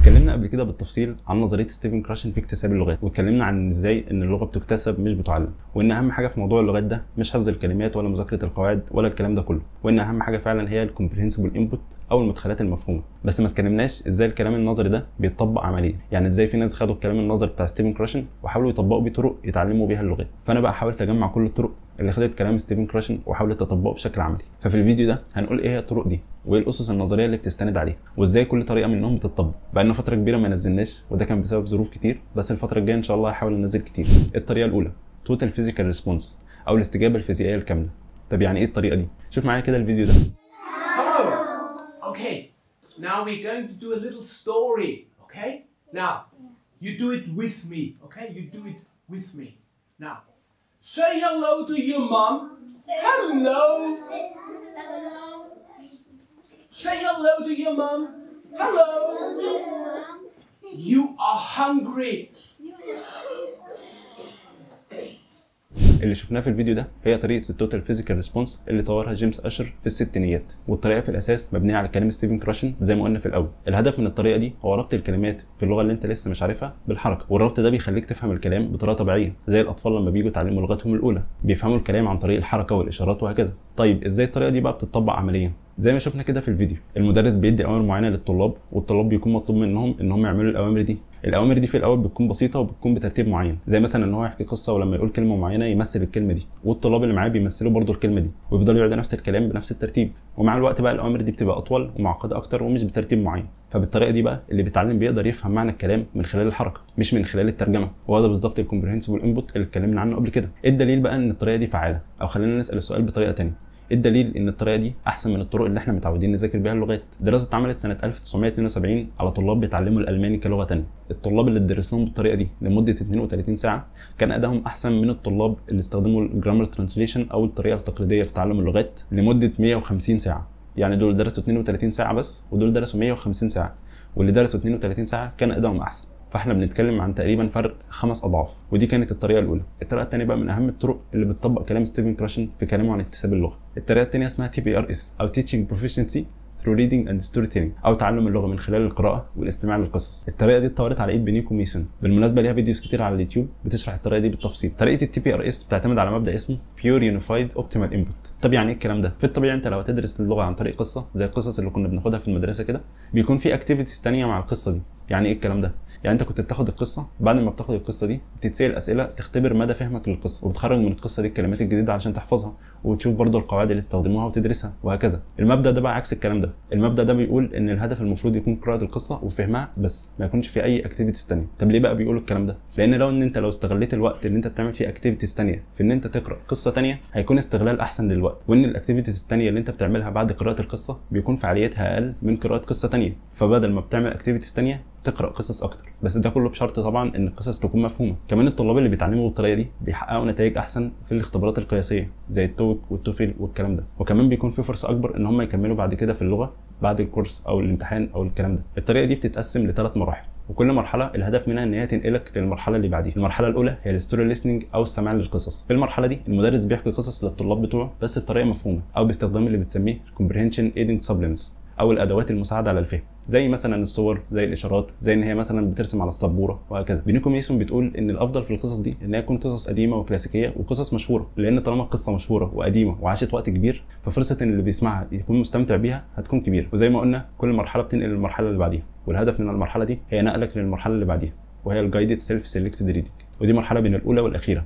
اتكلمنا قبل كده بالتفصيل عن نظريه ستيفن كراشن في اكتساب اللغات، واتكلمنا عن ازاي ان اللغه بتكتسب مش بتعلم، وان اهم حاجه في موضوع اللغات ده مش حفظ الكلمات ولا مذاكره القواعد ولا الكلام ده كله، وان اهم حاجه فعلا هي الكومبريهنسبل انبوت او المدخلات المفهومه. بس ما اتكلمناش ازاي الكلام النظري ده بيتطبق عمليا، يعني ازاي في ناس خدوا الكلام النظري بتاع ستيفن كراشن وحاولوا يطبقوا بيه طرق يتعلموا بيها اللغات. فانا بقى حاولت اجمع كل الطرق اللي خدت كلام ستيفن كراشن وحاولت تطبقه بشكل عملي. ففي الفيديو ده هنقول ايه هي الطرق دي، وايه الاسس النظريه اللي بتستند عليها، وازاي كل طريقه منهم بتطبق. بقالنا فتره كبيره ما نزلناش، وده كان بسبب ظروف كتير، بس الفتره الجايه ان شاء الله هحاول انزل كتير. الطريقه الاولى توتال فيزيكال ريسبونس او الاستجابه الفيزيائيه الكامله. طب يعني ايه الطريقه دي؟ شوف معايا كده الفيديو ده. Okay, now we're going to do a little story, okay? Now, you do it with me, okay? You do it with me. Now, say hello to your mom. Hello. Say hello to your mom. Hello. You are hungry. اللي شفناه في الفيديو ده هي طريقه التوتال فيزيكال ريسبونس اللي طورها جيمس اشر في الستينيات، والطريقه في الاساس مبنيه على كلام ستيفن كراشن زي ما قلنا في الاول. الهدف من الطريقه دي هو ربط الكلمات في اللغه اللي انت لسه مش عارفها بالحركه، والربط ده بيخليك تفهم الكلام بطريقه طبيعيه زي الاطفال لما بييجوا يتعلموا لغتهم الاولى، بيفهموا الكلام عن طريق الحركه والاشارات وهكذا. طيب ازاي الطريقه دي بقى بتطبق عمليا؟ زي ما شفنا كده في الفيديو، المدرس بيدي اوامر معينه للطلاب، والطلاب بيكون مطلوب منهم ان هم يعملوا الاوامر دي. الاوامر دي في الاول بتكون بسيطه وبتكون بترتيب معين، زي مثلا ان هو يحكي قصه ولما يقول كلمه معينه يمثل الكلمه دي، والطلاب اللي معاه بيمثلوا برضو الكلمه دي، ويفضلوا يعيدوا نفس الكلام بنفس الترتيب. ومع الوقت بقى الاوامر دي بتبقى اطول ومعقده اكتر ومش بترتيب معين. فبالطريقه دي بقى اللي بيتعلم بيقدر يفهم معنى الكلام من خلال الحركه مش من خلال الترجمه، وهذا بالظبط الكومبريهنسبل انبوت اللي اتكلمنا عنه قبل كده. ايه الدليل بقى ان الطريقه دي فعاله؟ او خلينا نسال السؤال بطريقه ثانيه، ايه الدليل ان الطريقه دي احسن من الطرق اللي احنا متعودين نذاكر بيها اللغات؟ دراسه اتعملت سنه 1972 على طلاب بيتعلموا الالماني كلغه ثانيه. الطلاب اللي اتدرس لهم بالطريقه دي لمده 32 ساعه كان ادائهم احسن من الطلاب اللي استخدموا الجرامر ترانسليشن او الطريقه التقليديه في تعلم اللغات لمده 150 ساعه. يعني دول درسوا 32 ساعه بس، ودول درسوا 150 ساعه، واللي درسوا 32 ساعه كان ادائهم احسن. فاحنا بنتكلم عن تقريبا فرق 5 اضعاف، ودي كانت الطريقه الاولى. الطريقه الثانيه بقى من اهم الطرق اللي بتطبق كلام ستيفن كراشن في كلامه عن اكتساب اللغه. الطريقه الثانيه اسمها TPRS او Teaching Proficiency through reading and storytelling او تعلم اللغه من خلال القراءه والاستماع للقصص. الطريقه دي اتطورت على ايد بنيكو ميسون، بالمناسبه ليها فيديوز كتير على اليوتيوب بتشرح الطريقه دي بالتفصيل. طريقه TPRS بتعتمد على مبدا اسمه Pure Unified Optimal Input. طب يعني ايه الكلام ده؟ في الطبيعي انت لو هتدرس اللغه عن طريق قصه زي القصص اللي كنا بناخدها في المدرسه كده، بيكون في اكتيفيتيز ثانيه مع القصه دي. يعني ايه الكلام ده؟ يعني انت كنت بتاخد القصه، بعد ما بتاخد القصه دي بتتسال اسئله تختبر مدى فهمك للقصه، وبتخرج من القصه دي الكلمات الجديده عشان تحفظها، وتشوف برضو القواعد اللي استخدموها وتدرسها وهكذا. المبدا ده بقى عكس الكلام ده. المبدا ده بيقول ان الهدف المفروض يكون قراءه القصه وفهمها بس، ما يكونش في اي اكتيفيتيز ثانيه. طب ليه بقى بيقولوا الكلام ده؟ لان لو استغليت الوقت اللي انت بتعمل فيه اكتيفيتيز ثانيه في ان انت تقرا قصه ثانيه، هيكون استغلال احسن للوقت، وان الاكتيفيتيز الثانيه اللي انت بتعملها بعد قراءه القصه بيكون فعاليتها اقل من قراءه قصه ثانيه. فبدل ما بتعمل اكتيفيتيز ثانيه تقرا قصص اكتر، بس ده كله بشرط طبعا ان القصص تكون مفهومه. كمان الطلاب اللي بيتعلموا بالطريقه دي بيحققوا نتائج احسن في الاختبارات القياسيه زي التوك والتوفل والكلام ده، وكمان بيكون في فرصه اكبر ان هم يكملوا بعد كده في اللغه بعد الكورس او الامتحان او الكلام ده. الطريقه دي بتتقسم ل3 مراحل، وكل مرحله الهدف منها ان هي تنقلك للمرحله اللي بعديها. المرحله الاولى هي الستوري ليسننج او السماع للقصص. في المرحله دي المدرس بيحكي قصص للطلاب بتوعه بس بطريقه مفهومه، او باستخدام اللي بتسميه comprehension aiding supplements او الادوات المساعده على الفهم، زي مثلا الصور، زي الاشارات، زي ان هي مثلا بترسم على السبوره وهكذا. بنيكو ميسون بتقول ان الافضل في القصص دي ان هي تكون قصص قديمه وكلاسيكيه وقصص مشهوره، لان طالما القصه مشهوره وقديمه وعاشت وقت كبير ففرصه ان اللي بيسمعها يكون مستمتع بيها هتكون كبيره. وزي ما قلنا كل مرحله بتنقل للمرحله اللي بعديها، والهدف من المرحله دي هي نقلك للمرحله اللي بعديها، وهي الجايدد سيلف سيلكتد ريدنج. ودي مرحله بين الاولى والاخيره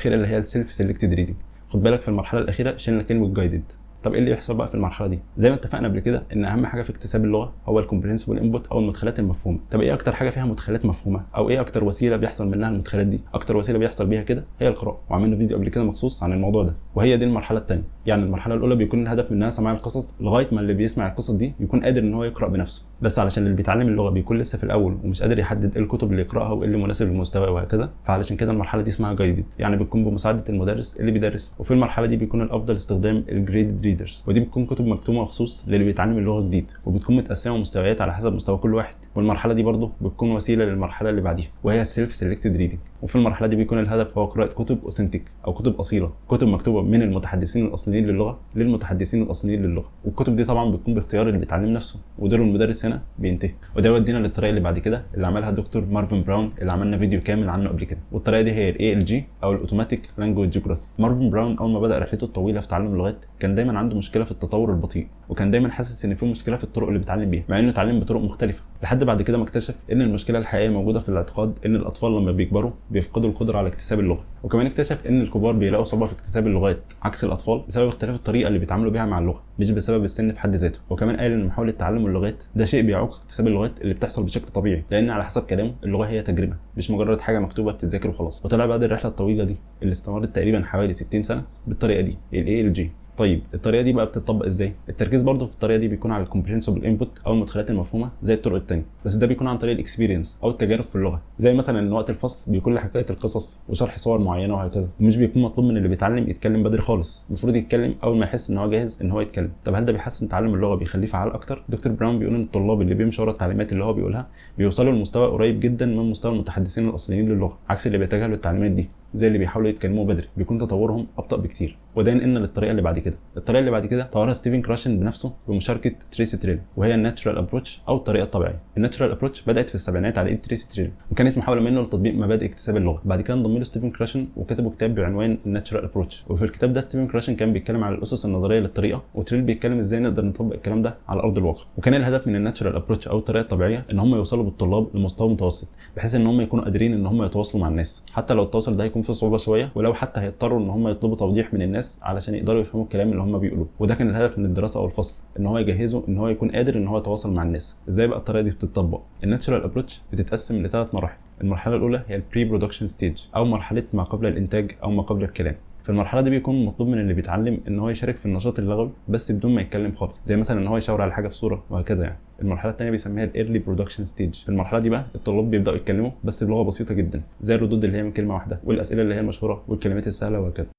اللي هي السيلف سيلكتد ريدنج. خد بالك في المرحله الاخيره شلنا كلمه جايدد. طب ايه اللي بيحصل بقى في المرحله دي؟ زي ما اتفقنا قبل كده ان اهم حاجه في اكتساب اللغه هو الكومبريهنسبل انبوت او المدخلات المفهومه. طب ايه اكتر حاجه فيها مدخلات مفهومه، او ايه اكتر وسيله بيحصل منها المدخلات دي؟ اكتر وسيله بيحصل بيها كده هي القراءه، وعملنا فيديو قبل كده مخصوص عن الموضوع ده. وهي دي المرحله الثانيه. يعني المرحله الاولى بيكون الهدف منها سماع القصص لغايه ما اللي بيسمع القصص دي يكون قادر ان هو يقرا بنفسه، بس علشان اللي بيتعلم اللغه بيكون لسه في الاول ومش قادر يحدد ايه الكتب اللي يقراها وايه اللي مناسب للمستوى وهكذا، فعلشان كده المرحله دي اسمها جايدد، يعني بتكون بمساعده المدرس اللي بيدرس. وفي المرحله دي بيكون الافضل استخدام الجريدد ريدرز، ودي بتكون كتب مكتوبه مخصوص للي بيتعلم اللغه جديد، وبتكون متقسمه مستويات على حسب مستوى كل واحد. والمرحله دي برضه بتكون وسيله للمرحله اللي بعديها وهي السيلف سيلكتد ريدنج. وفي المرحله دي بيكون الهدف هو قراءه كتب اوثنتيك او كتب اصيله، كتب مكتوبه من المتحدثين الاصليين للغه للمتحدثين الاصليين للغه. والكتب دي طبعا بتكون باختيار اللي بيتعلم نفسه، ودور المدرس هنا بينتهي. وده يودينا للطريقه اللي بعد كده اللي عملها دكتور مارفن براون اللي عملنا فيديو كامل عنه قبل كده. والطريقه دي هي ALG او الاوتوماتيك لانجويج جروث. مارفن براون اول ما بدا رحلته الطويله في تعلم اللغات كان دايما عنده مشكله في التطور البطيء، وكان دايما حاسس ان في مشكله في الطرق اللي بيتعلم بيها، مع انه اتعلم بطرق مختلفه، لحد بعد كده ما اكتشف ان المشكله الحقيقيه موجوده في الاعتقاد ان الاطفال لما بيكبروا بيفقدوا القدره على اكتساب اللغه. وكمان اكتشف ان الكبار بيلاقوا صعوبه في اكتساب اللغات عكس الاطفال بسبب اختلاف الطريقه اللي بيتعاملوا بيها مع اللغه، مش بسبب السن في حد ذاته. وكمان قال ان محاوله تعلم اللغات ده شيء بيعوق اكتساب اللغات اللي بتحصل بشكل طبيعي، لان على حسب كلامه اللغه هي تجربه مش مجرد حاجه مكتوبه بتتذاكر وخلاص. وطلع بعد الرحله الطويله دي اللي استمرت تقريبا حوالي 60 سنه بالطريقه دي ALG. طيب الطريقه دي بقى بتطبق ازاي؟ التركيز برضه في الطريقه دي بيكون على الكومبريهنسبل انبوت او المدخلات المفهومه زي الطرق الثانيه، بس ده بيكون عن طريق الاكسبيرينس او التجارب في اللغه، زي مثلا ان وقت الفصل بيكون لحكايه القصص وشرح صور معينه وهكذا. ومش بيكون مطلوب من اللي بيتعلم يتكلم بدري خالص، المفروض يتكلم اول ما يحس ان هو جاهز ان هو يتكلم. طب هل ده بيحسن تعلم اللغه بيخليه فعال اكتر؟ دكتور براون بيقول ان الطلاب اللي بيمشوا ورا التعليمات اللي هو بيقولها بيوصلوا لمستوى قريب جدا من مستوى المتحدثين الاصليين للغه، عكس اللي بيتجاهلوا التعليمات دي زي اللي بيحاولوا يتكلموا بدري، بيكون تطورهم ابطا بكتير. وده ينقلنا للطريقه اللي بعد كده. الطريقه اللي بعد كده طورها ستيفن كراشن بنفسه بمشاركه تريسي تريل، وهي الناتشرال ابروتش او الطريقه الطبيعيه. الناتشرال ابروتش بدات في السبعينات على ايد تريسي تريل، وكانت محاوله منه لتطبيق مبادئ اكتساب اللغه. بعد كده انضم له ستيفن كراشن وكتبوا كتاب بعنوان الناتشرال ابروتش. وفي الكتاب ده ستيفن كراشن كان بيتكلم على الاسس النظريه للطريقه، وتريل بيتكلم ازاي نقدر نطبق الكلام ده على ارض الواقع. وكان الهدف من الناتشرال ابروتش او الطريقه الطبيعيه ان هم يوصلوا بالطلاب لمستوى متوسط، بحيث ان هم يكونوا قادرين ان هم يتواصلوا مع الناس، حتى لو التواصل ده هيكون فيه صعوبه شويه، ولو حتى هيضطروا ان هم يطلبوا توضيح من الناس علشان يقدروا يفهموا الكلام اللي هم بيقولوه. وده كان الهدف من الدراسه او الفصل، ان هو يجهزه ان هو يكون قادر ان هو يتواصل مع الناس. ازاي بقى الطريقه دي بتطبق؟ الناتشرال ابروتش بتتقسم لثلاث مراحل. المرحله الاولى هي البري برودكشن ستيج او مرحله ما قبل الانتاج او ما قبل الكلام. في المرحله دي بيكون مطلوب من اللي بيتعلم ان هو يشارك في النشاط اللغوي بس بدون ما يتكلم خالص، زي مثلا ان هو يشاور على حاجه في صوره وهكذا يعني. المرحله الثانيه بيسميها الايرلي برودكشن ستيج. في المرحله دي بقى الطلاب بيبداوا يتكلموا بس بلغه بسيطه جدا، زي الردود اللي هي من كلمه واحده والاسئله اللي هي المشهوره والكلمات السهله وهكذا.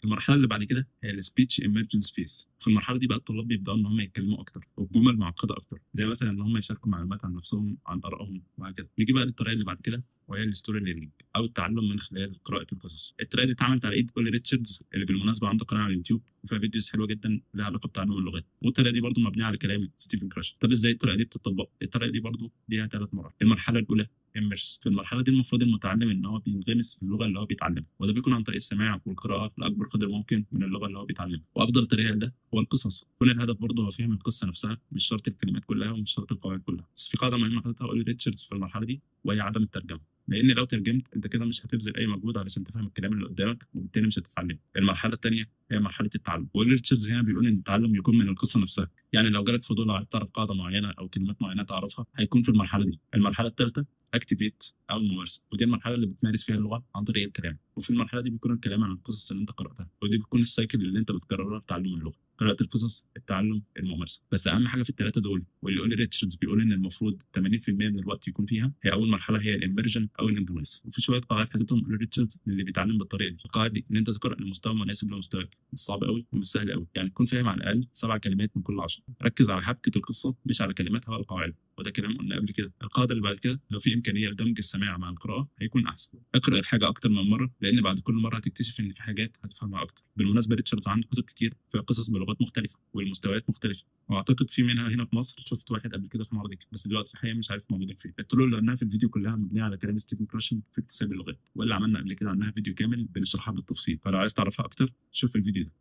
المرحله اللي بعد كده هي السبيتش ايمرجنس فيس. في المرحله دي بقى الطلاب بيبداوا ان هم يتكلموا اكتر وبجمل معقده اكتر، زي مثلا ان هم يشاركوا معلومات عن نفسهم عن ارائهم وهكذا. نيجي بقى للطريقه اللي بعد كده وهي الستوري ليرنينج او التعلم من خلال قراءه القصص. الطريقه دي اتعملت على ايد اولي ريتشاردز اللي بالمناسبه عنده قناه على اليوتيوب وفيها فيديوز حلوه جدا لها علاقه بتعلم اللغات. والطريقه دي برضو مبنيه على كلام ستيفن كراشن. طب ازاي الطريقه دي بتطبق؟ الطريقه دي برضو ليها ثلاث مراحل. المرحله الاولى اميرس. في المرحله دي المفروض المتعلم ان هو بينغمس في اللغه اللي هو بيتعلمها، وده بيكون عن طريق السماع والقراءه لاكبر قدر ممكن من اللغه اللي هو بيتعلمها. وافضل طريقه ده هو القصص. كل الهدف برضه هو فهم القصه نفسها، مش شرط الكلمات كلها ومش شرط القواعد كلها. بس في قاعده مهمه حاططها اولي ريتشاردز في المرحله دي وهي عدم الترجمه، لان لو ترجمت انت كده مش هتبذل اي مجهود علشان تفهم الكلام اللي قدامك وبالتالي مش هتتعلم. المرحله الثانيه هي مرحله التعلم، واولي ريتشاردز هنا بيقول ان التعلم يكون من القصه نفسها. يعني لو جالك فضول لو عايز تعرف قاعده معينه او كلمات معينه تعرفها هيكون في المرحله دي. المرحله الثالثه اكتيفيت او الممارسه، ودي المرحله اللي بتمارس فيها اللغه عن طريق الكلام. وفي المرحله دي بيكون الكلام عن القصص اللي انت قراتها، ودي بتكون السايكل اللي انت بتكررها في تعلم اللغه: قراءه القصص، التعلم، الممارسه. بس اهم حاجه في الثلاثه دول واللي اولي ريتشاردز بيقول ان المفروض 80% من الوقت يكون فيها، هي اول مرحله هي الامبرجن او الانجليز. وفي شويه قواعد حاططهم اولي ريتشاردز للي بيتعلم بالطريقه دي. القواعد دي ان انت تقرا المستوى المناسب لمستواك، مش صعب قوي ومش سهل قوي، يعني تكون فاهم على الاقل 7 كلمات من كل 10. ركز على حبكه القصه مش على كلماتها ولا قواعدها، وده كلام قلنا قبل كده. القاعده اللي بعد كده لو في امكانيه لدمج السماع مع القراءه هيكون احسن. اقرا الحاجه اكتر من مره، لان بعد كل مره هتكتشف ان في حاجات هتفهمها اكتر. بالمناسبه ريتشاردز عنده كتب كتير فيها قصص بلغات مختلفه والمستويات مختلفه، واعتقد في منها هنا في مصر. شفت واحد قبل كده في معرض بس دلوقتي الحقيقه مش عارف موجودين فين. الطرق اللي قلناها في الفيديو كلها مبنيه على كلام ستيفن كراشن في اكتساب اللغات، واللي عملنا قبل كده عنها فيديو كامل بنشرحها بالتفصيل، فلو عايز تعرفها اكتر شوف الفيديو ده.